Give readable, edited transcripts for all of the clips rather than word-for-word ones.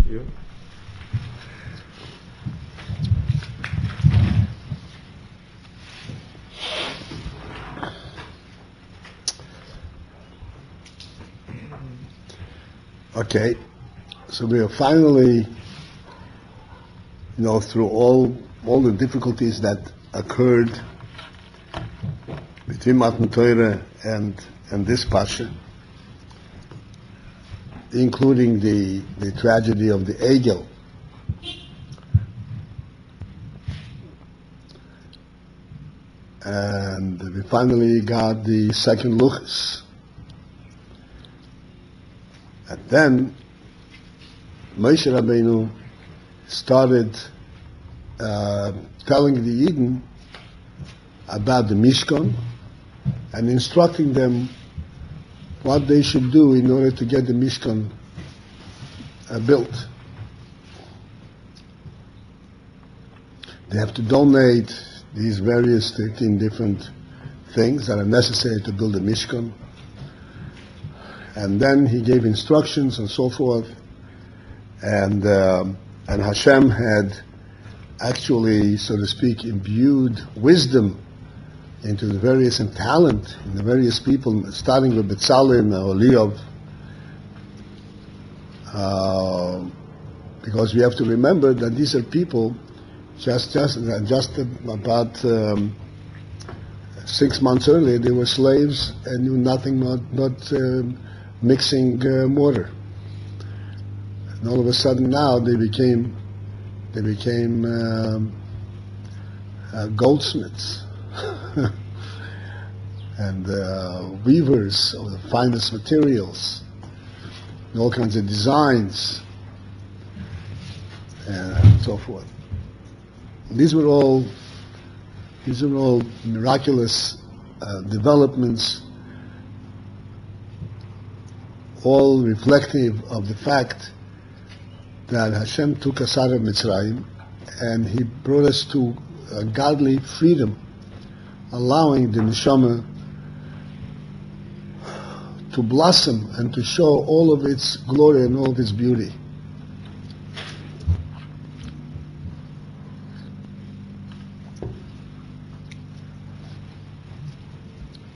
You? Okay, so we are finally, through all the difficulties that occurred between Matan Torah and this Pasha, including the tragedy of the Egel. And we finally got the second Luchas. And then Moshe Rabbeinu started telling the Yidden about the Mishkan and instructing them what they should do in order to get the Mishkan built. They have to donate these various 13 different things that are necessary to build a Mishkan. And then he gave instructions and so forth. And Hashem had actually, so to speak, imbued wisdom into the various, and talent in the various people, starting with Betzalim or Leov, because we have to remember that these are people just about 6 months earlier they were slaves and knew nothing but mixing mortar. And all of a sudden now they became goldsmiths and weavers of the finest materials, and all kinds of designs and so forth. These are all miraculous developments, all reflective of the fact that Hashem took us out of Mitzrayim and He brought us to godly freedom, allowing the neshama to blossom and to show all of its glory and all of its beauty.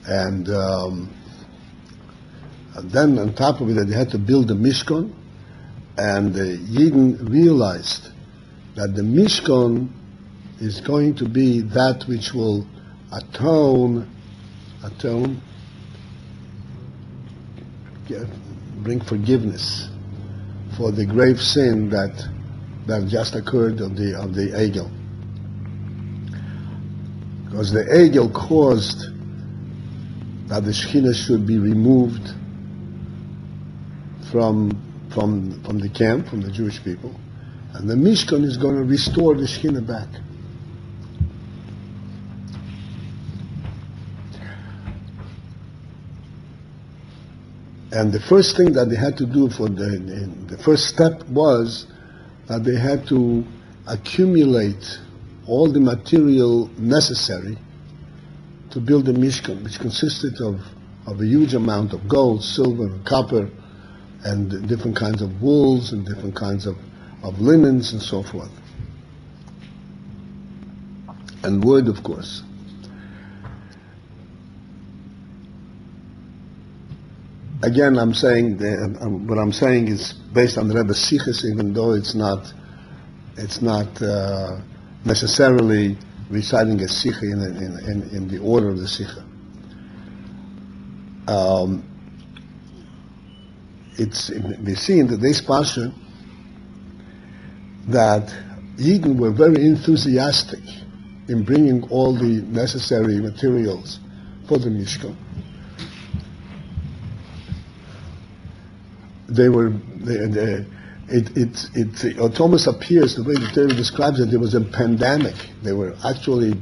And then on top of it, they had to build the Mishkan, and the Yidden realized that the Mishkan is going to be that which will atone, bring forgiveness for the grave sin that just occurred of the Egel. Because the Egel caused that the Shekhinah should be removed from the camp, from the Jewish people, and the Mishkan is going to restore the Shekhinah back. And the first thing that they had to do the first step was that they had to accumulate all the material necessary to build the Mishkan, which consisted of a huge amount of gold, silver, copper, and different kinds of wools and different kinds of linens and so forth. And wood, of course. Again, I'm saying what I'm saying is based on the Rebbe's Sichos, even though it's not necessarily reciting a Sikha in the order of the Sikha. We see in today's Pasha that Yidden were very enthusiastic in bringing all the necessary materials for the Mishkan. It almost appears, the way the Torah describes it, there was a pandemic. They were actually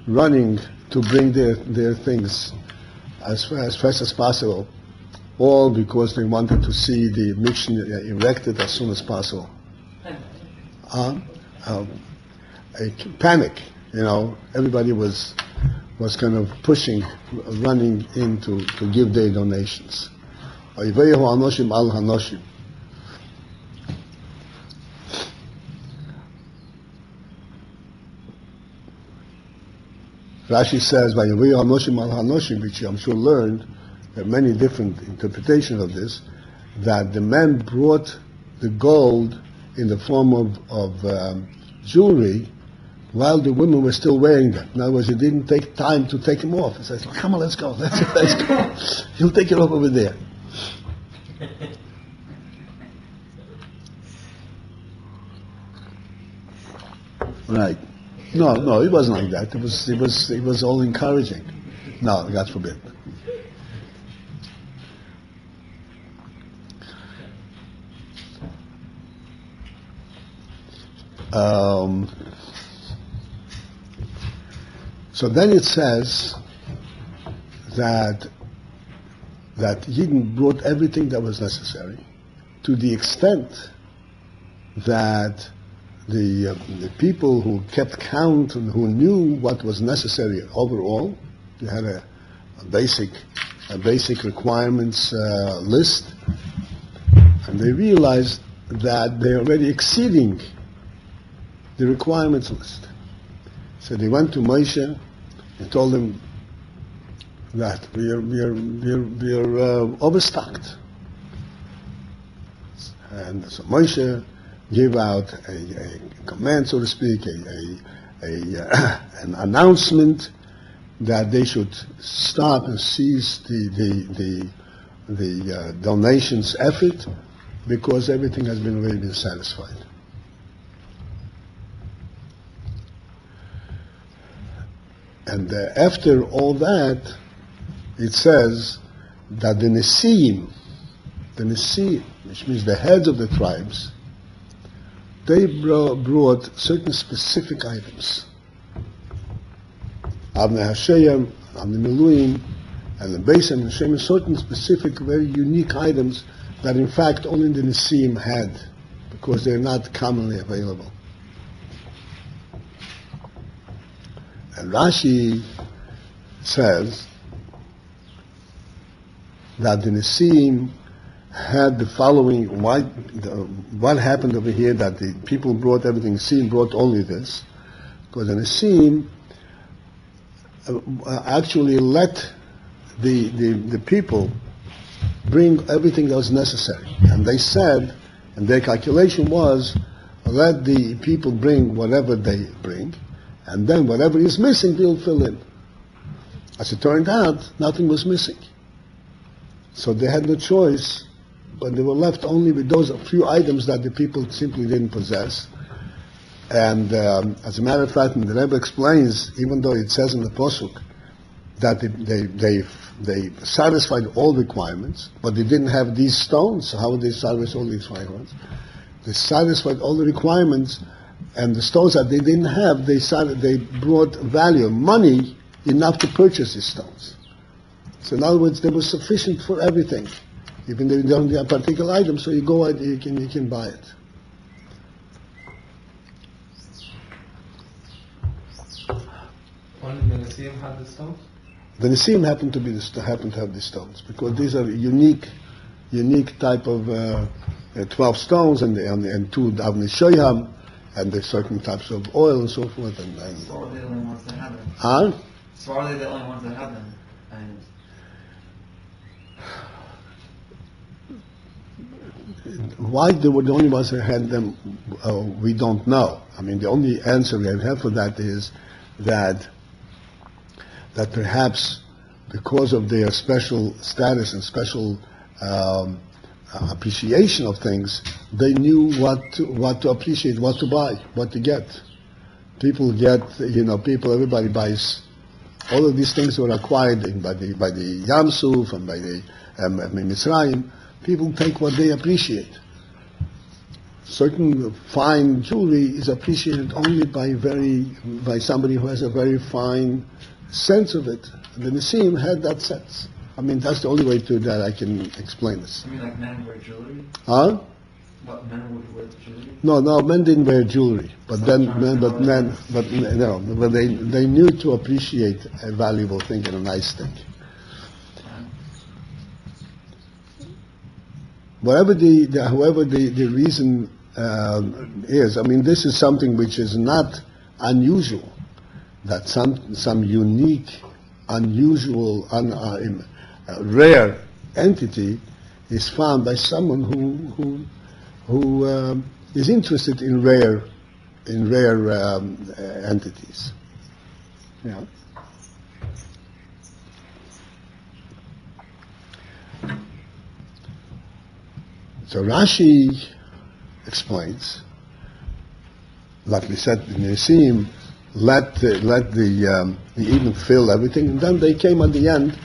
running to bring their things as fast as possible, all because they wanted to see the Mishkan erected as soon as possible. A panic, everybody was kind of pushing, running in to give their donations. Vayakhell anoshim al hanoshim. Rashi says, "Vayakhell Hanoshim al Hanoshim," which you I'm sure learned. There are many different interpretations of this. That the men brought the gold in the form of jewelry, while the women were still wearing them. In other words, it didn't take time to take them off. It says, "Come on, let's go. Let's go. You'll take it off over there." Right. No, it wasn't like that. It was all encouraging. No, God forbid. So then it says that Yidden brought everything that was necessary, to the extent that the people who kept count and who knew what was necessary overall, they had a basic requirements list, and they realized that they're already exceeding the requirements list. So they went to Moshe and told him that we are overstocked. And so Moshe gave out a command, so to speak, an announcement that they should stop and cease the donations effort, because everything has already been satisfied. And after all that, it says that the Nesiim, which means the heads of the tribes, they brought certain specific items. Avnei Hashem, Avnei Miluim, and the Beis and Hashem, certain specific, very unique items that in fact only the Nesiim had, because they're not commonly available. And Rashi says that the Nesiim had the following, what happened over here, that the people brought everything, Nesiim brought only this, because the Nesiim actually let the people bring everything that was necessary. And they said, and their calculation was, let the people bring whatever they bring, and then whatever is missing, we'll fill in. As it turned out, nothing was missing. So they had no choice, but they were left only with those few items that the people simply didn't possess. And as a matter of fact, the Rebbe explains, even though it says in the Posuk that they satisfied all requirements, but they didn't have these stones, so how would they satisfy all these requirements? They satisfied all the requirements, and the stones that they didn't have, they brought value, money, enough to purchase these stones. So in other words, they were sufficient for everything. Even though you don't have a particular item, so you go out, you can buy it. Only the Nesiim had the stones? The Nesiim happen to have these stones, because these are unique type of 12 stones, and two Avnei Shoyam, and there's certain types of oil and so forth. So are they the only ones that have them? Huh? So are they the only ones that have them? Why they were the only ones that had them, we don't know. I mean, the only answer we have for that is that perhaps because of their special status and special appreciation of things, they knew what to appreciate, what to buy, what to get. Everybody buys. All of these things were acquired by the Yam Suf and by the Mitzrayim. People take what they appreciate. Certain fine jewelry is appreciated only by somebody who has a very fine sense of it. The Nesiim had that sense. I mean, that's the only way that I can explain this. You mean like men wear jewelry? Huh? What, men would wear jewelry? No, men didn't wear jewelry, but they knew to appreciate a valuable thing and a nice thing. However the reason is, I mean, this is something which is not unusual. that some unique, unusual, rare entity is found by someone who is interested in rare entities. Yeah. So Rashi explains, like we said in the Nisim, let the Eden fill everything, and then they came at the end,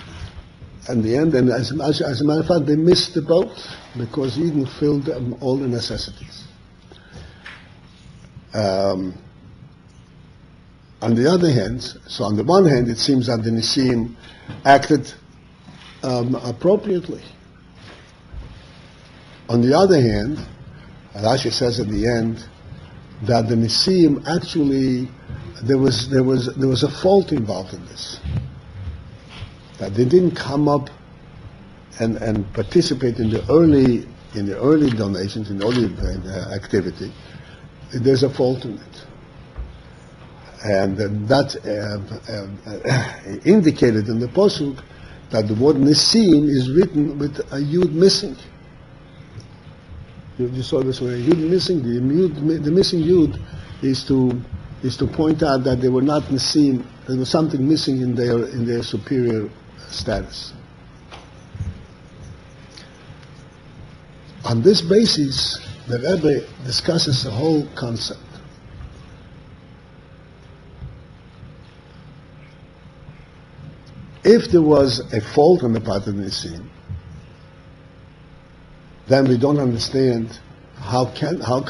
and as a matter of fact, they missed the boat because Eden filled all the necessities. On the other hand, so on the one hand, it seems that the Nisim acted appropriately. On the other hand, Rashi says at the end that the Nisim actually there was a fault involved in this. That they didn't come up and participate in the early donations, in the early activity. There's a fault in it, and that indicated in the pasuk that the word Nisim is written with a yud missing. You saw this way. Yud missing. The missing yud is to point out that they were not Nisim. There was something missing in their superior status. On this basis, the Rebbe discusses the whole concept. If there was a fault on the part of the Nisim, then we don't understand how come? How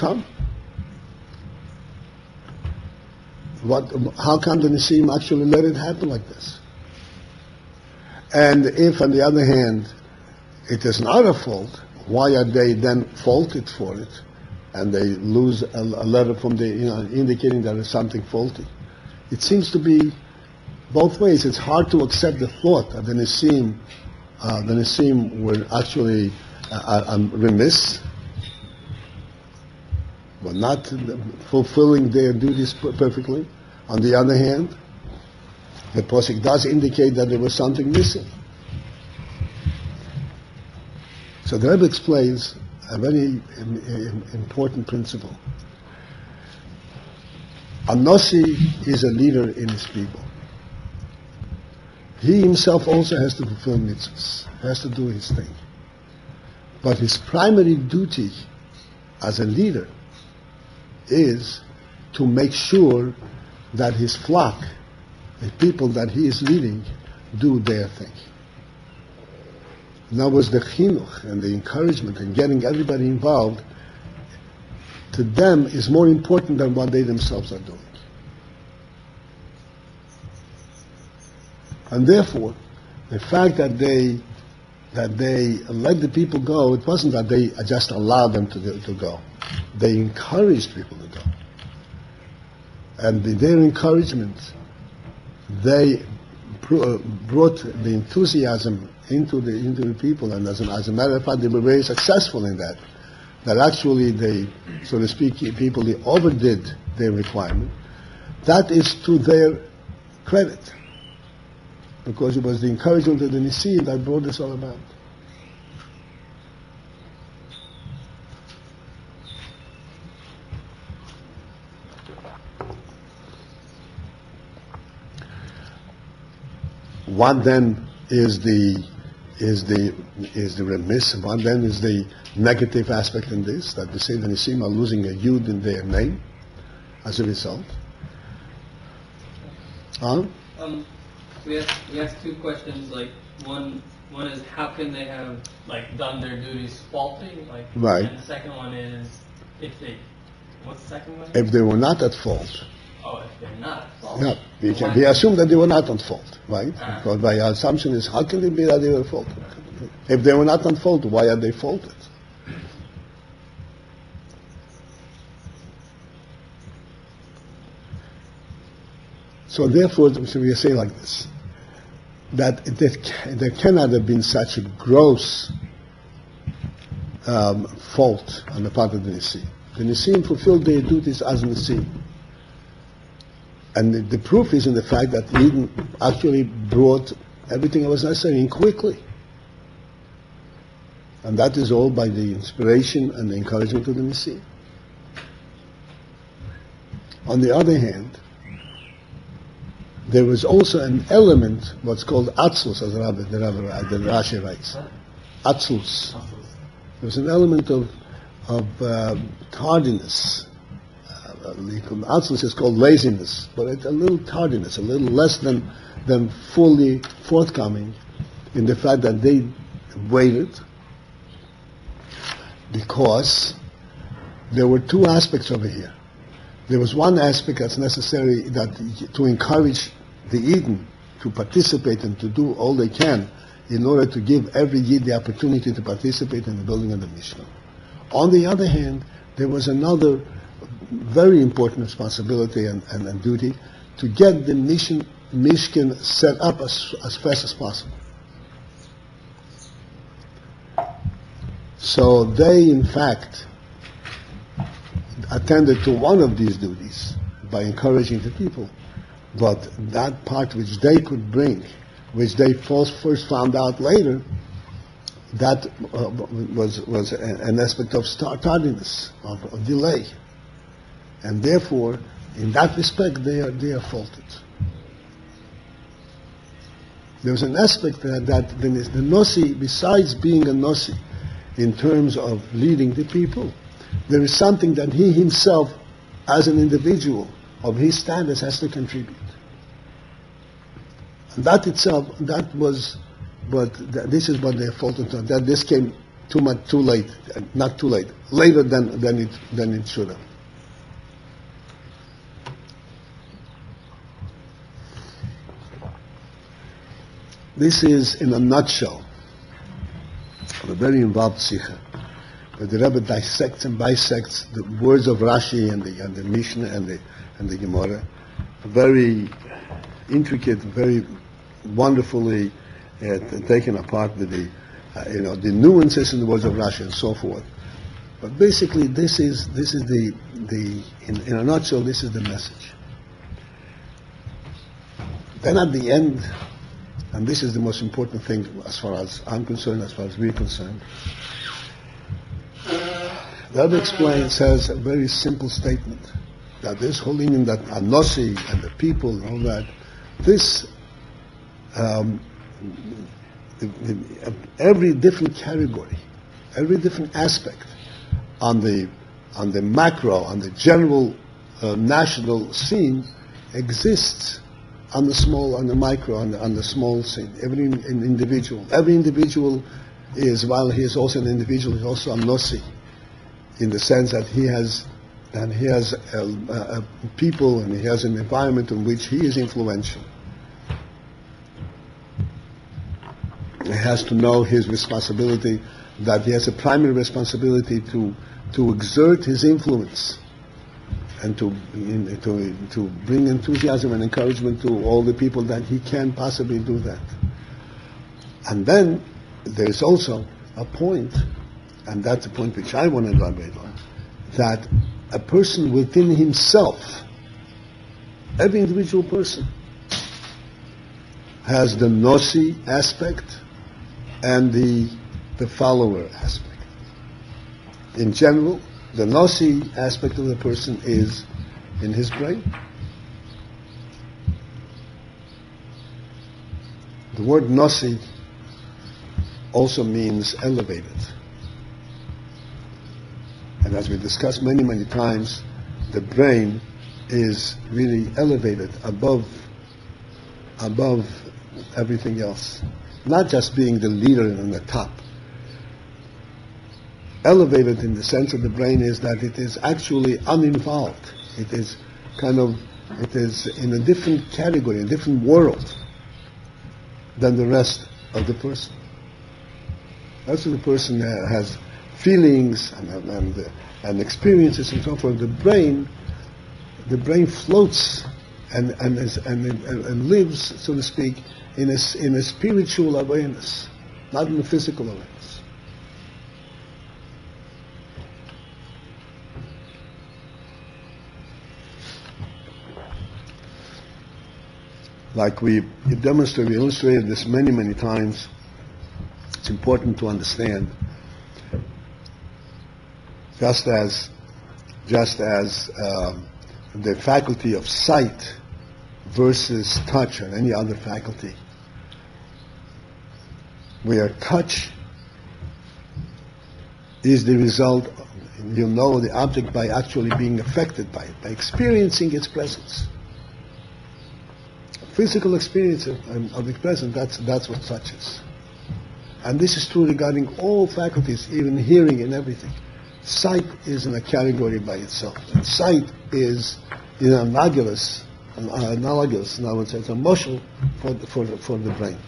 come the Nisim actually let it happen like this? And if, on the other hand, it is not a fault, why are they then faulted for it? And they lose a letter from indicating that there's something faulty. It seems to be both ways. It's hard to accept the thought that the Nisim were actually remiss, were not fulfilling their duties perfectly. On the other hand, the pasuk does indicate that there was something missing. So the Rebbe explains a very important principle. A Nasi is a leader in his people. He himself also has to fulfill mitzvahs, has to do his thing. But his primary duty as a leader is to make sure that his flock, the people that he is leading, do their thing. In other words, the chinuch and the encouragement and getting everybody involved, to them is more important than what they themselves are doing. And therefore, the fact that they let the people go, it wasn't that they just allowed them to go. They encouraged people to go. And their encouragement, they brought the enthusiasm into the people, and as a matter of fact, they were very successful in that. That actually they, so to speak, people, they overdid their requirement. That is to their credit, because it was the encouragement of the Nisim that brought this all about. What then is the remiss? What then is the negative aspect in this? That we say the Nisim are losing a yud in their name as a result. We asked two questions. Like one is how can they have done their duties faulty? Right. And the second one is what's the second one? If they were not at fault. Oh, if they're not at fault. Yeah, we assume that they were not at fault, right? Because by our assumption is, how can it be that they were faulted? If they were not at fault, why are they faulted? So therefore, we say like this, that there cannot have been such a gross fault on the part of the Nisim. The Nisim fulfilled their duties as Nisim. And the proof is in the fact that Eden actually brought everything that was necessary in quickly. And that is all by the inspiration and the encouragement of the Messiah. On the other hand, there was also an element, what's called atzlus, as the Rashi writes. Atzlus. There was an element of tardiness. Atzlus is called laziness, but it's a little tardiness, a little less than fully forthcoming in the fact that they waited, because there were two aspects over here. There was one aspect that's necessary, that to encourage the Eden to participate and to do all they can in order to give every Yid the opportunity to participate in the building of the Mishnah. On the other hand, there was another very important responsibility and duty to get the Mishkan set up as fast as possible. So they, in fact, attended to one of these duties by encouraging the people. But that part which they could bring, which they first found out later, that was an aspect of tardiness, of delay. And therefore, in that respect, they are faulted. There's an aspect that the Nossi, besides being a Nossi in terms of leading the people, there is something that he himself, as an individual of his status, has to contribute. And that itself, that was, but this is what they faulted on. That this came too late, not too late, later than it should have. This is, in a nutshell, a very involved sikha, where the Rebbe dissects and bisects the words of Rashi and the Mishnah and the Gemara, very intricate, very wonderfully taken apart with the nuances in the words of Rashi and so forth. But basically, this is in a nutshell, this is the message. Then at the end, and this is the most important thing as far as I'm concerned, as far as we're concerned, the Rebbe says a very simple statement, that this whole union, that Anossi and the people and all that, this, every different category, every different aspect on the macro, on the general national scene exists on the small, on the micro, on the small scene. Every individual is, while he is also an individual, he is also a Nossi, in the sense that he has a people and he has an environment in which he is influential. He has to know his responsibility, that he has a primary responsibility to exert his influence and to bring enthusiasm and encouragement to all the people that he can possibly do that. And then there is also a point, and that's a point which I want to elaborate on, that a person within himself, every individual person, has the Nossi aspect and the follower aspect. In general, the Nossi aspect of the person is in his brain. The word Nossi also means elevated. And as we discussed many, many times, the brain is really elevated above everything else. Not just being the leader and the top. Elevated in the sense of the brain is that it is actually uninvolved. It is in a different category, a different world than the rest of the person. That's when the person has feelings and experiences and so forth. The brain floats and lives, so to speak, in a spiritual awareness, not in a physical awareness. Like we illustrated this many, many times. It's important to understand. Just as the faculty of sight versus touch or any other faculty, where touch is the result, you know the object by actually being affected by it, by experiencing its presence. Physical experience of its presence, that's what touch is. And this is true regarding all faculties, even hearing and everything. Sight is in a category by itself. And sight is analogous, in other words, it's a muscle for the brain.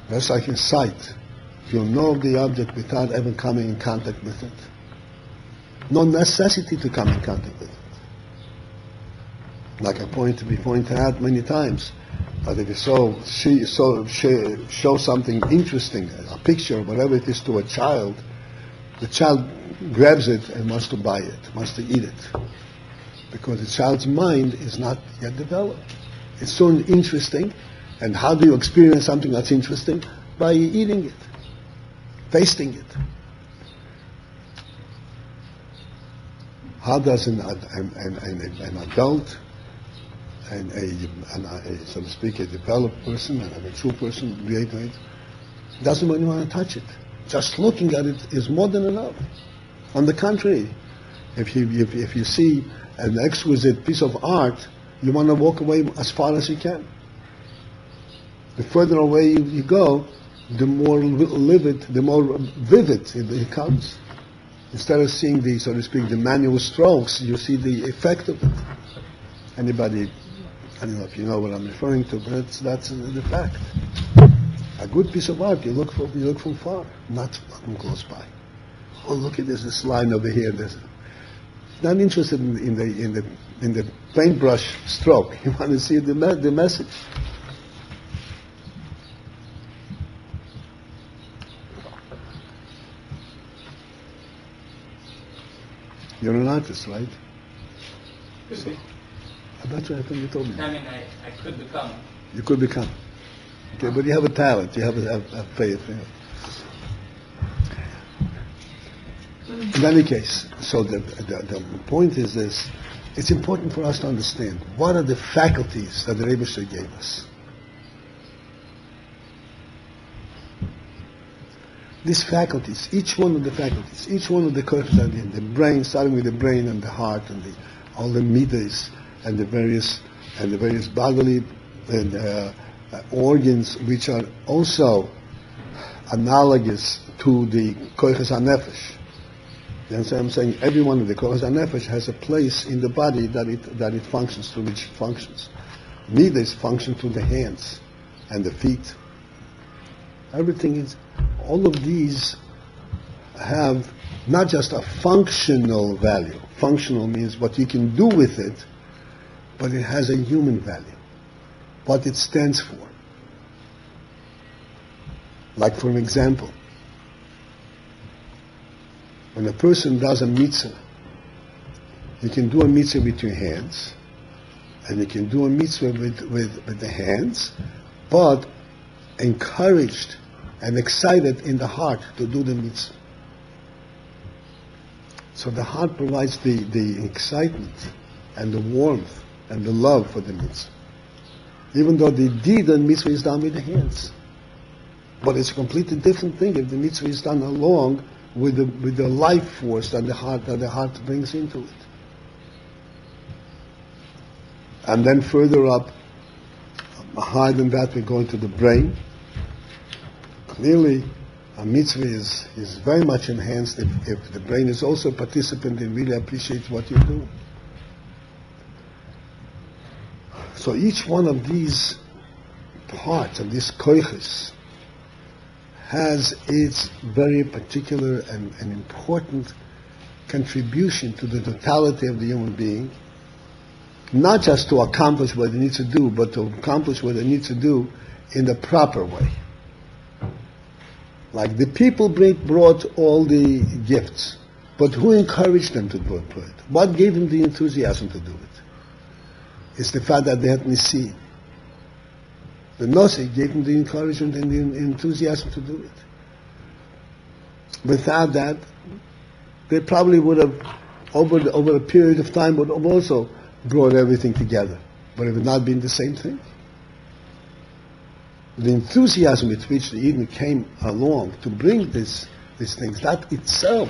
That's like in sight. You know the object without ever coming in contact with it. No necessity to come in contact with it. Like we pointed out many times, that if you show something interesting, a picture, whatever it is, to a child, the child grabs it and wants to buy it, wants to eat it. Because the child's mind is not yet developed. It's so interesting, and how do you experience something that's interesting? By eating it, tasting it. How does an adult and so to speak, a developed person and a mature person relate to it? Doesn't really want to touch it. Just looking at it is more than enough. On the contrary, if you see an exquisite piece of art, you want to walk away as far as you can. The further away you go, the more vivid it becomes. Instead of seeing the, so to speak, the manual strokes, you see the effect of it. Anybody, I don't know if you know what I'm referring to, but that's the fact. A good piece of art, you look from far, not from close by. Oh, look at this line over here. Not interested in the paintbrush stroke. You want to see the message. You're an artist, right? Could be. That's what I think you told me. I mean, I could become. You could become. Okay, but you have a talent. You have a faith. In any case, so the point is this: it's important for us to understand what are the faculties that the Rebbe gave us. These faculties, each one of the kochos in the brain, starting with the brain and the heart and all the midas and the various bodily organs, which are also analogous to the kochos hanefesh. You understand what I'm saying? Every one of the kochos hanefesh has a place in the body that it functions, through which it functions. Midas function through the hands and the feet. Everything is. All of these have not just a functional value. Functional means what you can do with it, but it has a human value. What it stands for. Like, for an example, when a person does a mitzvah, you can do a mitzvah with your hands, and you can do a mitzvah with the hands, but encouraged and excited in the heart to do the mitzvah. So the heart provides the excitement and the warmth and the love for the mitzvah. Even though the deed and mitzvah is done with the hands. But it's a completely different thing if the mitzvah is done along with the life force that the heart brings into it. And then further up, higher than that, we go into the brain. Clearly, a mitzvah is very much enhanced if the brain is also a participant and really appreciates what you do. So each one of these parts of these koiches has its very particular and important contribution to the totality of the human being, not just to accomplish what it needs to do, but to accomplish what it needs to do in the proper way. Like the people brought all the gifts, but who encouraged them to do it? What gave them the enthusiasm to do it? It's the fact that they had Nisi. The Nasi gave them the encouragement and the enthusiasm to do it. Without that, they probably would have, over a period of time, would have also brought everything together. But it would not been the same thing. The enthusiasm with which the Eden came along to bring these things, that itself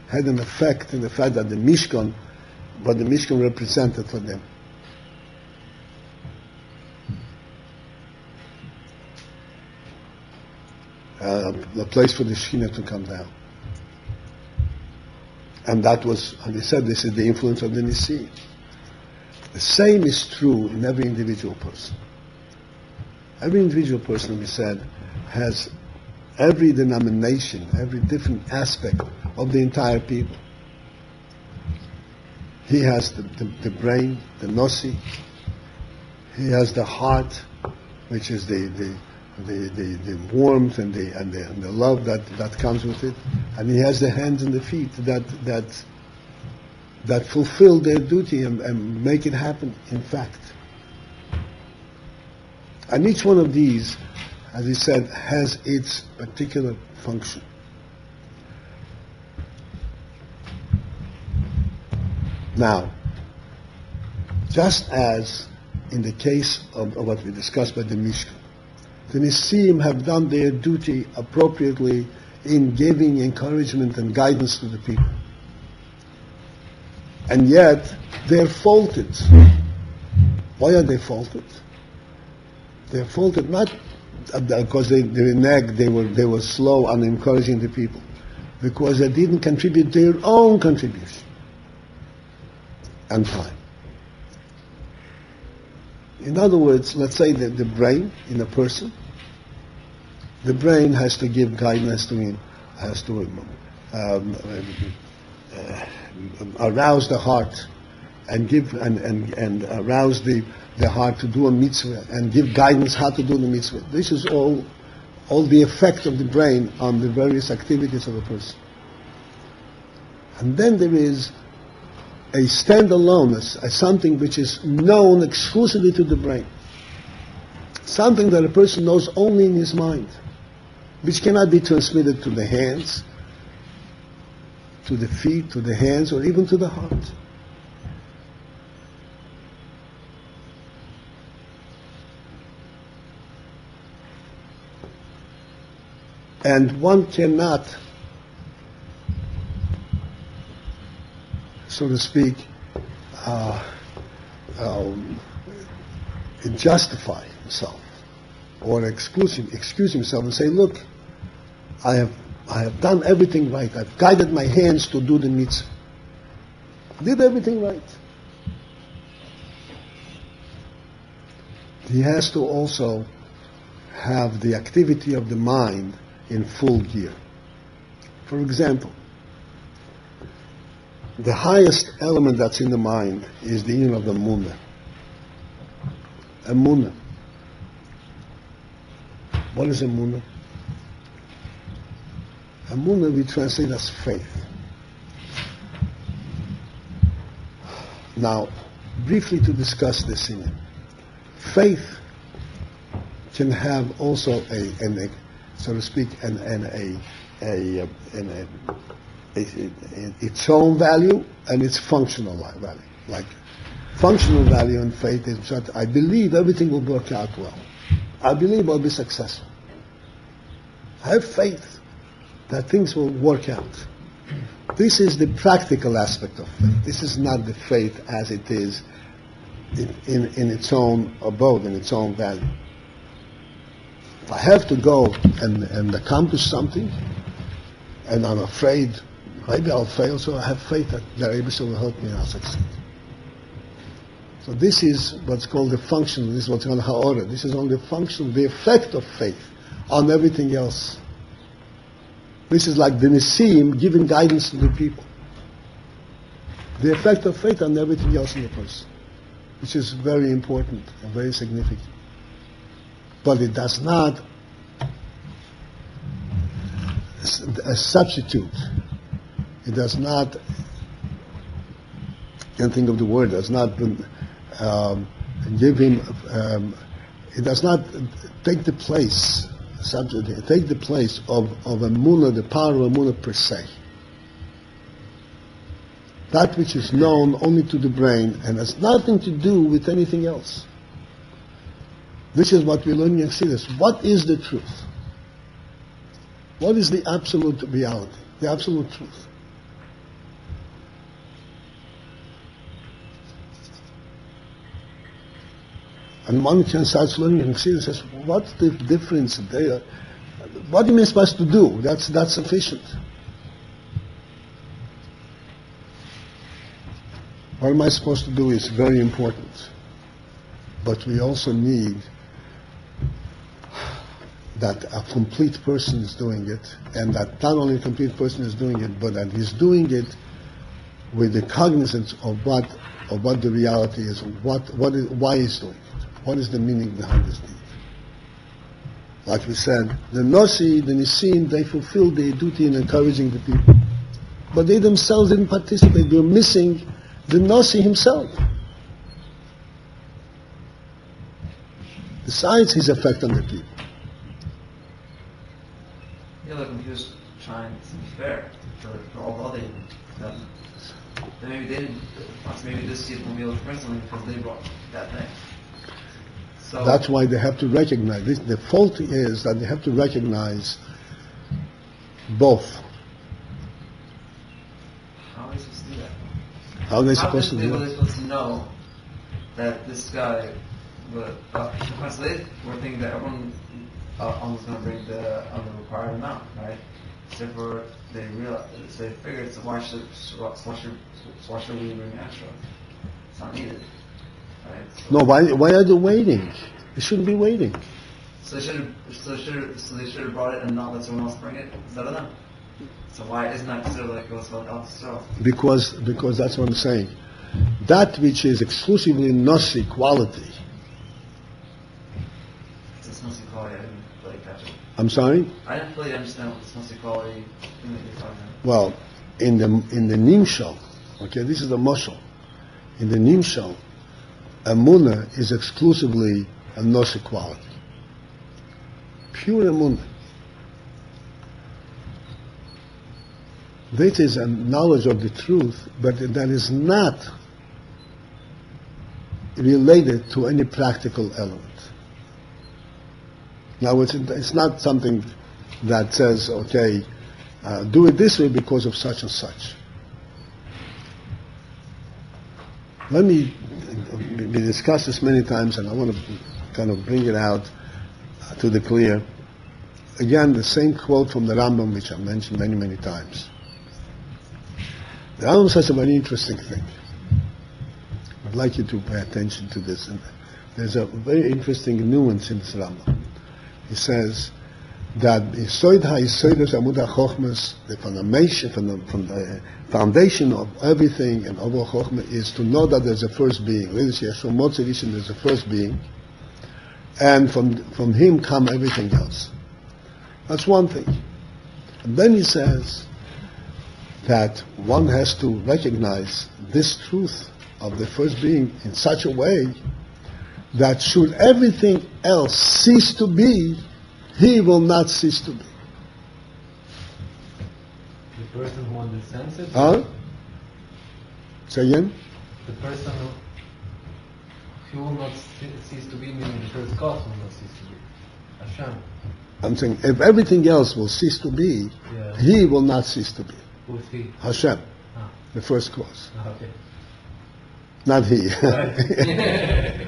had an effect in the fact that the Mishkan, what the Mishkan represented for them. The place for the Shekhinah to come down. And that was, and he said, this is the influence of the Nisi. The same is true in every individual person. Every individual person, we said, has every denomination, every different aspect of the entire people. He has the brain, the Nasi. He has the heart, which is the warmth and the love that comes with it, and he has the hands and the feet that fulfill their duty and make it happen. In fact, and each one of these, as he said, has its particular function. Now, just as in the case of what we discussed by the Mishkan, the Nisim have done their duty appropriately in giving encouragement and guidance to the people. And yet, they're faulted. Why are they faulted? They're faulted not because they reneged, they were slow on encouraging the people, because they didn't contribute their own contribution and time. In other words, let's say that the brain in a person, the brain has to give guidance to him, has to arouse the heart and give and arouse the heart to do a mitzvah and give guidance how to do the mitzvah. This is all the effect of the brain on the various activities of a person. And then there is a standalone, as something which is known exclusively to the brain. Something that a person knows only in his mind, which cannot be transmitted to the hands, to the feet, to the hands, or even to the heart. And one cannot, so to speak, justify himself or excuse himself and say, look, I have done everything right. I've guided my hands to do the mitzvah. Did everything right. He has to also have the activity of the mind in full gear. For example, the highest element that's in the mind is the union of the Emunah. Emunah. What is Emunah? Emunah we translate as faith. Now, briefly to discuss this in it. Faith can have also so to speak, its own value and its functional value. Like functional value in faith is that I believe everything will work out well. I believe I'll be successful. I have faith that things will work out. This is the practical aspect of faith. This is not the faith as it is in its own abode, in its own value. If I have to go and accomplish something, and I'm afraid maybe I'll fail, so I have faith that the Rebbe will help me and I'll succeed. So this is what's called the functional, this is what's called ha'ora. This is only the functional, the effect of faith on everything else. This is like the Nisim giving guidance to the people. The effect of faith on everything else in the person, which is very important and very significant. But it does not substitute. It does not, can't think of the word, does not give him, it does not take the place, take the place of Emunah, the power of Emunah per se. That which is known only to the brain and has nothing to do with anything else. This is what we learn in Chassidus. What is the truth? What is the absolute reality? The absolute truth? And one can start learning in Chassidus and says, what's the difference there? What am I supposed to do? That's sufficient. What am I supposed to do is very important. But we also need that a complete person is doing it, and that not only a complete person is doing it, but that he's doing it with the cognizance of what the reality is, why he's doing it, what is the meaning behind this deed. Like we said, the Nosi, the Nisim, they fulfilled their duty in encouraging the people, but they themselves didn't participate. They were missing the Nosi himself, besides his effect on the people. Yeah, like when he was trying to be fair for all the other then maybe they didn't, maybe this seed will be able to bring something because they brought that thing. So that's why they have to recognize this. The fault is that they have to recognize both. how are they supposed to do that? How are they supposed to do Were it? they supposed to know that this guy, because they were thinking that everyone was going to bring the required amount, right? Therefore, they realized, they figured, so why should we bring extra? It's not needed, right? So, No, why are they waiting? They shouldn't be waiting. so they should have brought it and not let someone else bring it instead of them. So why isn't that considered like it was about out Because that's what I'm saying. That which is exclusively Nosi quality. It's mostly quality. I didn't really catch it. I'm sorry? I didn't fully understand what this mostly quality thing that you're talking about. Well, in the Nimshal, okay, this is the Moshel. In the Nimshal, Emunah is exclusively a Nosi quality. Pure Emunah. This is a knowledge of the truth, but that is not related to any practical element. Now, it's not something that says, okay, do it this way because of such and such. Let me, we discussed this many times, and I want to kind of bring it out to the clear. Again, the same quote from the Rambam, which I've mentioned many, many times. The Rambam says a very interesting thing. I'd like you to pay attention to this. And there's a very interesting nuance in this Rambam. He says that the foundation of everything and of Chochmah is to know that there's a first being. There's a first being, and from him come everything else. That's one thing. And then he says that one has to recognize this truth of the first being in such a way that should everything else cease to be, he will not cease to be. The person who understands it? Huh? Say again? The person who will not cease to be, meaning the first cause will not cease to be. Hashem. I'm saying, if everything else will cease to be, Yeah. he will not cease to be. Who is he? Hashem, Ah, the first cause. okay. Not he. Right.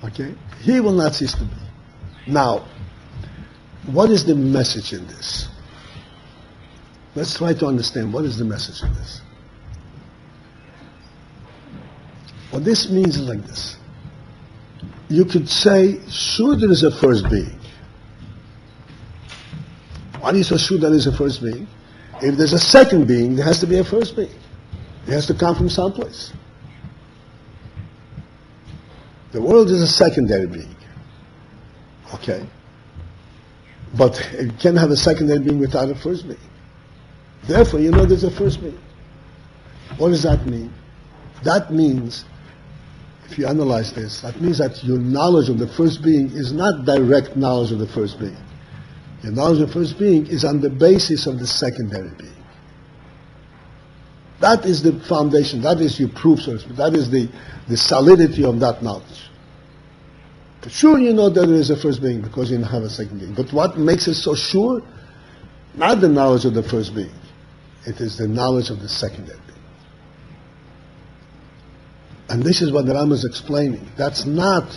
Okay? He will not cease to be. Now, what is the message in this? Let's try to understand what is the message in this. What this means is like this. You could say, sure, there is a first being. Why are you so sure there is a first being? If there's a second being, there has to be a first being. It has to come from someplace. The world is a secondary being. Okay? But it can't have a secondary being without a first being. Therefore, you know there's a first being. What does that mean? That means, if you analyze this, that means that your knowledge of the first being is not direct knowledge of the first being. Your knowledge of the first being is on the basis of the secondary being. That is the foundation, that is your proof, so to speak. That is the solidity of that knowledge. For sure you know that there is a first being because you have a second being. But what makes it so sure? Not the knowledge of the first being. It is the knowledge of the secondary being. And this is what the Rambam is explaining. That's not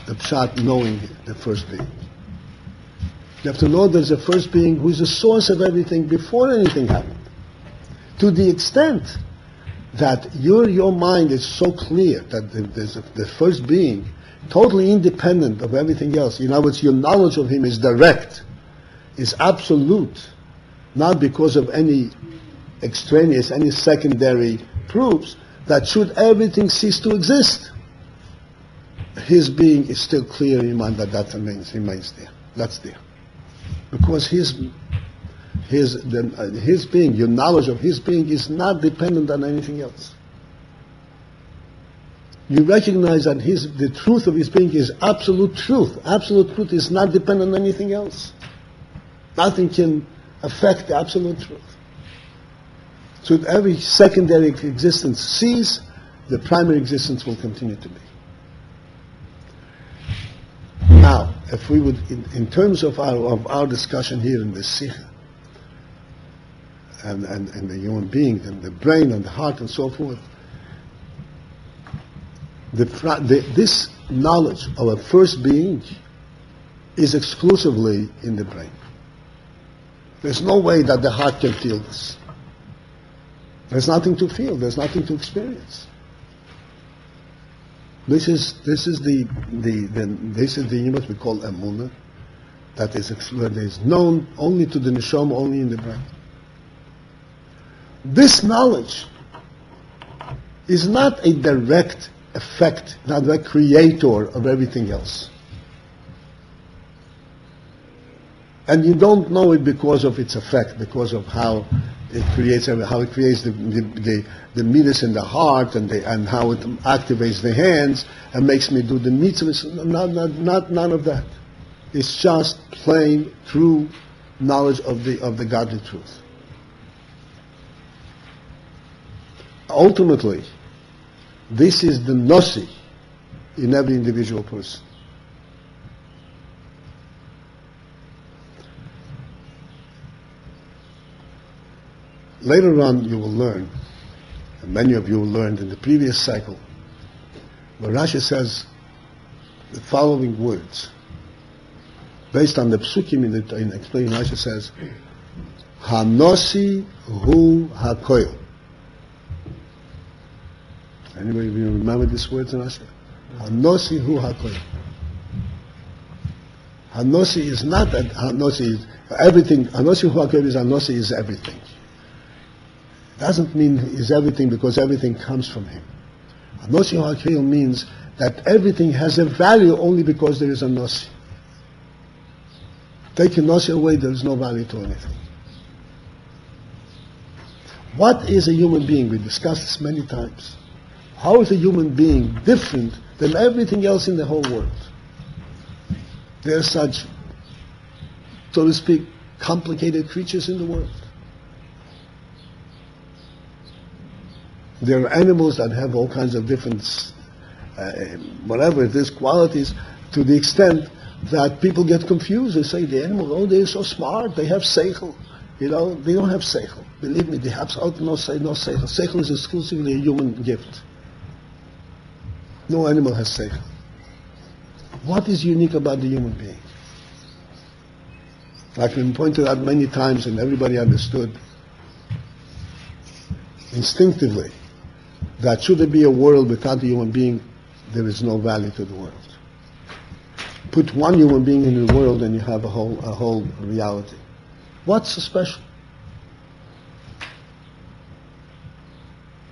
the pshat knowing the first being. You have to know there's a first being who is the source of everything before anything happened. To the extent that your mind is so clear that there's the first being, totally independent of everything else. In other words, your knowledge of him is direct, is absolute, not because of any extraneous, any secondary proofs, that should everything cease to exist, his being is still clear in your mind that remains there. That's there. Because his being, your knowledge of his being is not dependent on anything else. You recognize that the truth of his being is absolute truth. Absolute truth is not dependent on anything else. Nothing can affect the absolute truth. So if every secondary existence cease, the primary existence will continue to be. Now, if we would, in terms of our discussion here in this sikha, and the human being, and the brain, and the heart, and so forth, this knowledge of a first being is exclusively in the brain. There's no way that the heart can feel this. There's nothing to feel. There's nothing to experience. This is the what we call emunah, that is known only to the neshama, only in the brain. This knowledge is not a direct effect, not a creator of everything else. And you don't know it because of its effect, because of how it creates the midas in the heart, and how it activates the hands and makes me do the mitzvahs. None of that. It's just plain, true knowledge of the godly truth. Ultimately, this is the nosi in every individual person. Later on you will learn, and many of you learned in the previous cycle, where Rashi says the following words. Based on the psukim in explaining, Rashi says, Hanosi hu hakoil. Anybody remember these words in Rashi? Hanosi hu hakoil. Hanosi is not that, Hanosi is everything. Hanosi hu hakoil is Hanosi is everything. Doesn't mean is everything because everything comes from him. Hanosi hu hakoil means that everything has a value only because there is a nosi. Take a nosi away, there is no value to anything. What is a human being? We discussed this many times. How is a human being different than everything else in the whole world? There are such, so to speak, complicated creatures in the world. There are animals that have all kinds of different, whatever it is, qualities, to the extent that people get confused. They say the animals, oh, they're so smart, they have seichel. You know, they don't have seichel. Believe me, they have no seichel. Seichel is exclusively a human gift. No animal has seichel. What is unique about the human being? Like we pointed out many times and everybody understood instinctively that should there be a world without a human being, there is no value to the world. Put one human being in the world and you have a whole reality. What's so special?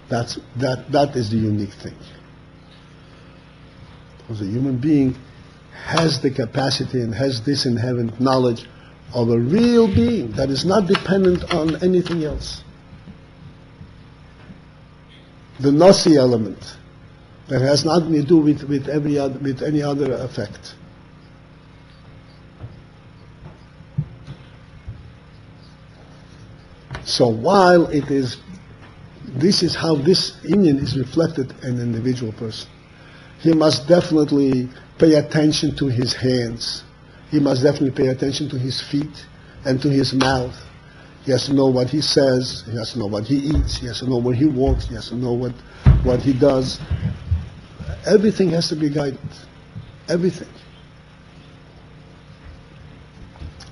That is the unique thing. Because a human being has the capacity and has this inherent knowledge of a real being that is not dependent on anything else. the Nasi element that has nothing to do with any other effect. So while this is how this Indian is reflected in an individual person. He must definitely pay attention to his hands. He must definitely pay attention to his feet and to his mouth. He has to know what he says. He has to know what he eats. He has to know where he walks. He has to know what he does. Everything has to be guided. Everything.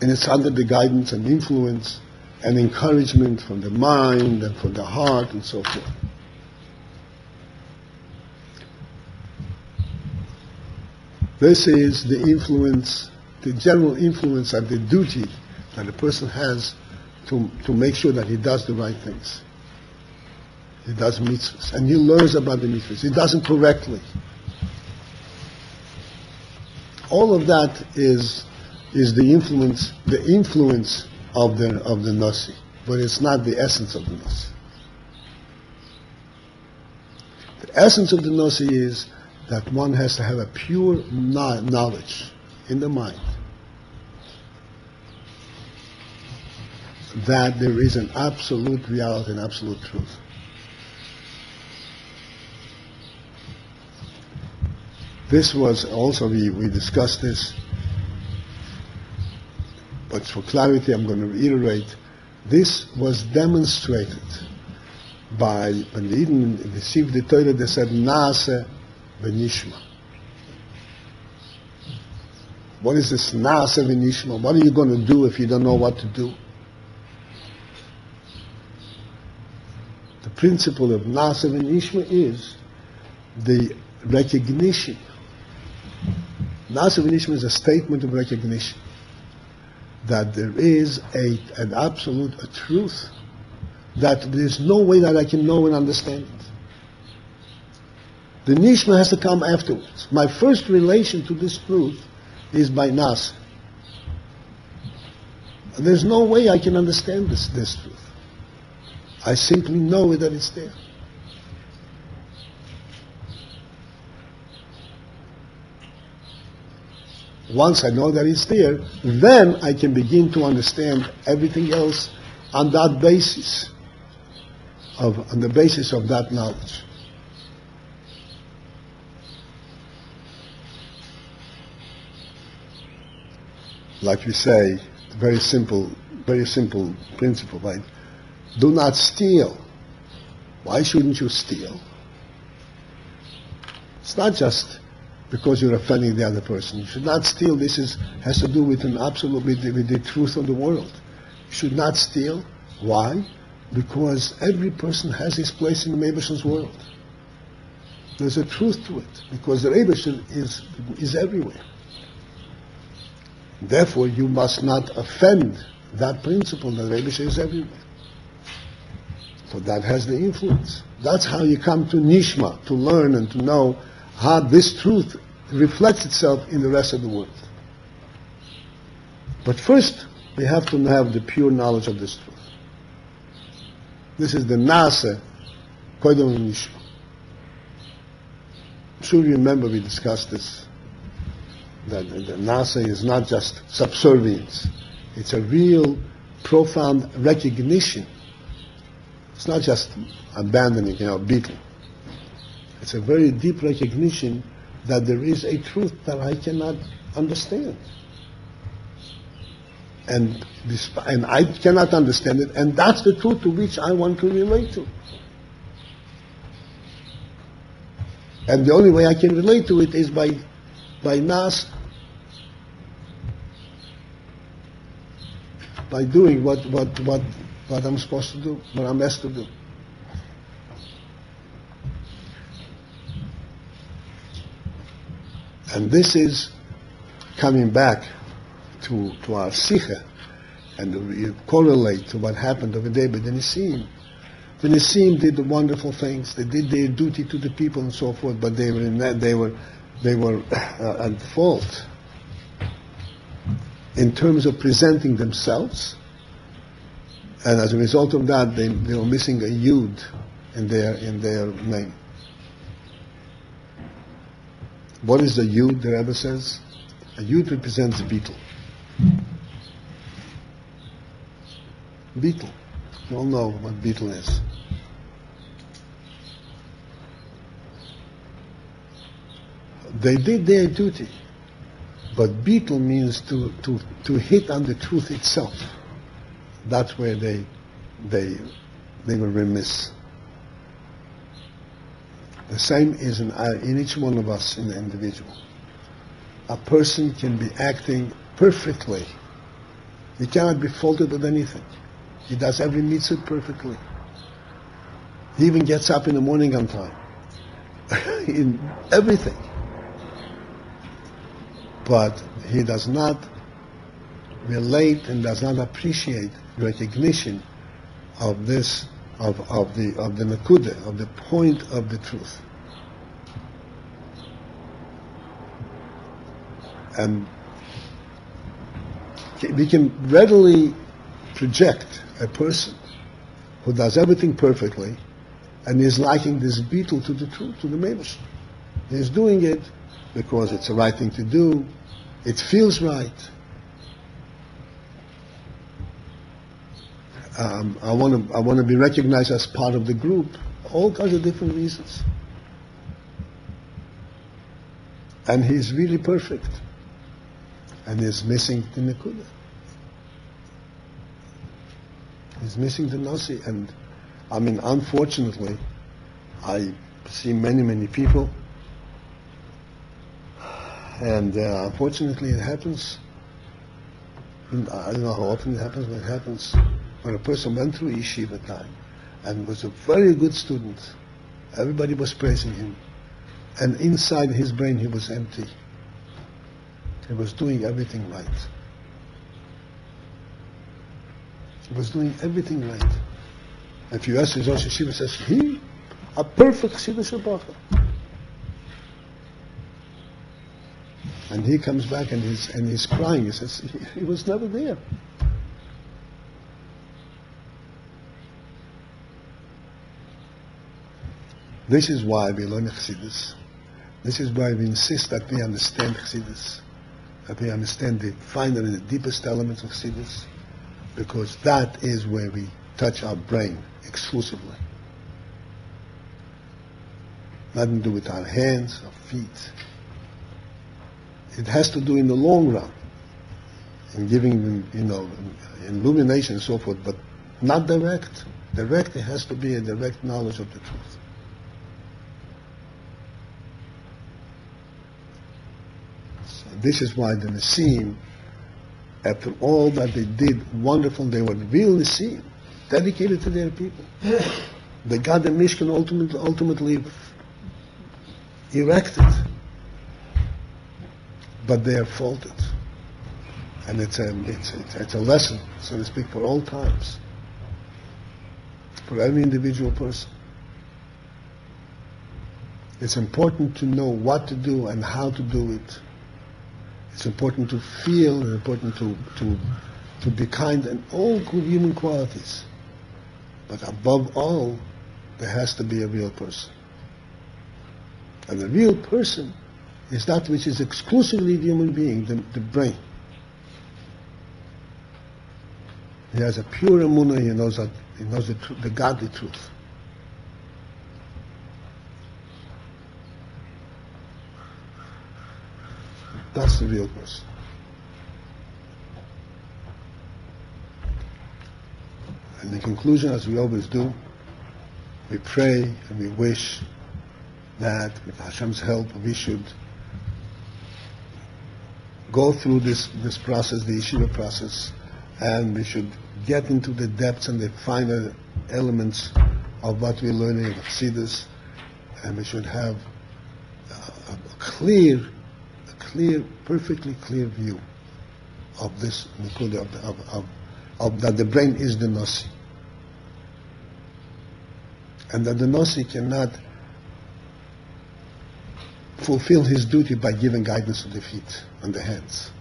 And it's under the guidance and influence and encouragement from the mind and from the heart and so forth. This is the influence, the general influence and the duty that a person has to make sure that he does the right things. He does mitzvahs, and he learns about the mitzvahs. He does it correctly. All of that is the influence of the Nasi, but it's not the essence of the Nasi. The essence of the Nasi is that one has to have a pure knowledge in the mind that there is an absolute reality, an absolute truth. This was also, we discussed this, but for clarity I'm going to reiterate, this was demonstrated by, when the Eden received the Torah, they said, Naaseh v'nishma. What is this Naaseh v'nishma? What are you going to do if you don't know what to do? The principle of Naaseh v'nishma is the recognition. Naaseh v'nishma is a statement of recognition that there is an absolute truth that there's no way that I can know and understand it. The nishma has to come afterwards. My first relation to this truth is by Naaseh. There's no way I can understand this truth. I simply know that it's there. Once I know that it's there, then I can begin to understand everything else on that basis, on the basis of that knowledge. Like we say, very simple principle, right? Do not steal. Why shouldn't you steal? It's not just because you're offending the other person. You should not steal. This has to do with with the truth of the world. You should not steal. Why? Because every person has his place in the Eibusher's world. There's a truth to it, because the Eibusher is everywhere. Therefore, you must not offend that principle that the Eibusher is everywhere. So that has the influence. That's how you come to Nishma, to learn and to know how this truth reflects itself in the rest of the world. But first, we have to have the pure knowledge of this truth. This is the Naaseh Kodem Nishma. I'm sure you remember we discussed this, that the Naaseh is not just subservience. It's a real, profound recognition. It's not just abandoning, beating. It's a very deep recognition that there is a truth that I cannot understand. And I cannot understand it, and that's the truth to which I want to relate to. And the only way I can relate to it is by Naaseh. By doing what I'm supposed to do, what I'm asked to do. And this is coming back to our Sikha, and you correlate to what happened over there with the Nisim. The Nisim did the wonderful things. They did their duty to the people and so forth, but they were at fault in terms of presenting themselves, and as a result of that, they were missing a yud in their name. What is the Yud, the Rebbe says? A Yud represents a beetle. Beetle. You all know what beetle is. They did their duty, but beetle means to hit on the truth itself. That's where they were remiss. The same is in each one of us, in the individual. A person can be acting perfectly. He cannot be faulted with anything. He does every mitzvah perfectly. He even gets up in the morning on time. In everything. But he does not relate and does not appreciate recognition of this, of the nakuda, of the point of the truth. And we can readily project a person who does everything perfectly and is liking this beetle to the truth, to the Meibusher. He's doing it because it's the right thing to do. It feels right. I want to be recognized as part of the group. All kinds of different reasons. And he's really perfect. And he's missing the Nakuda. He's missing the Nasi. And I mean, unfortunately, I see many people. And unfortunately, it happens. I don't know how often it happens, but it happens when a person went through yeshiva time and was a very good student. Everybody was praising him. And inside his brain, he was empty. He was doing everything right. He was doing everything right. If you ask his Rosh Yeshiva, says, he, a perfect Chassidus Shabbat. And he comes back and he's crying. He says, he was never there. This is why we learn Chassidus. This is why we insist that we understand Chassidus. That we understand the finer and the deepest elements of Chassidus. Because that is where we touch our brain exclusively. Nothing to do with our hands, our feet. It has to do in the long run, in giving them, illumination and so forth, but not direct. Direct, it has to be a direct knowledge of the truth. So this is why the Nesim, after all that they did, wonderful, they were real Nesim, dedicated to their people. They got the Mishkan ultimately erected. But they are faulted. And it's a lesson, so to speak, for all times. For every individual person. It's important to know what to do and how to do it. It's important to feel, it's important to be kind, and all good human qualities. But above all, there has to be a real person. And the real person is that which is exclusively the human being, the brain. He has a pure emunah, he knows the godly truth. That's the real person. And in conclusion, as we always do, we pray and we wish that with Hashem's help we should go through this process, the yeshiva process, and we should get into the depths and the finer elements of what we're learning of Chassidus, and we should have a clear, perfectly clear view of this Nikuda, of that the brain is the Nasi, and that the Nasi cannot fulfill his duty by giving guidance to the feet and the hands.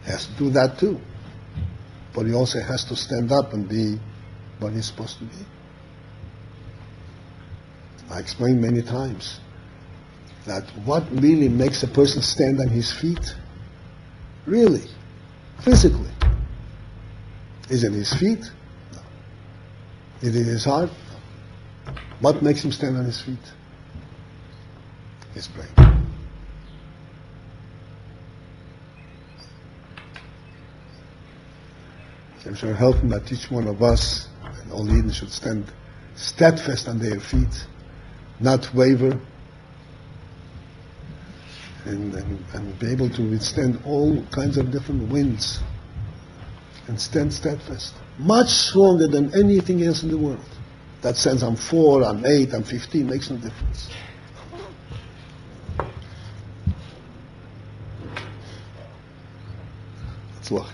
He has to do that too. But he also has to stand up and be what he's supposed to be. I explained many times that what really makes a person stand on his feet, really, physically, is it his feet? No. Is it his heart? No. What makes him stand on his feet? His brain. I'm sure help him that each one of us and all leaders should stand steadfast on their feet, not waver, and be able to withstand all kinds of different winds and stand steadfast. Much stronger than anything else in the world. That sense I'm 4, I'm 8, I'm 15, makes no difference. That's what.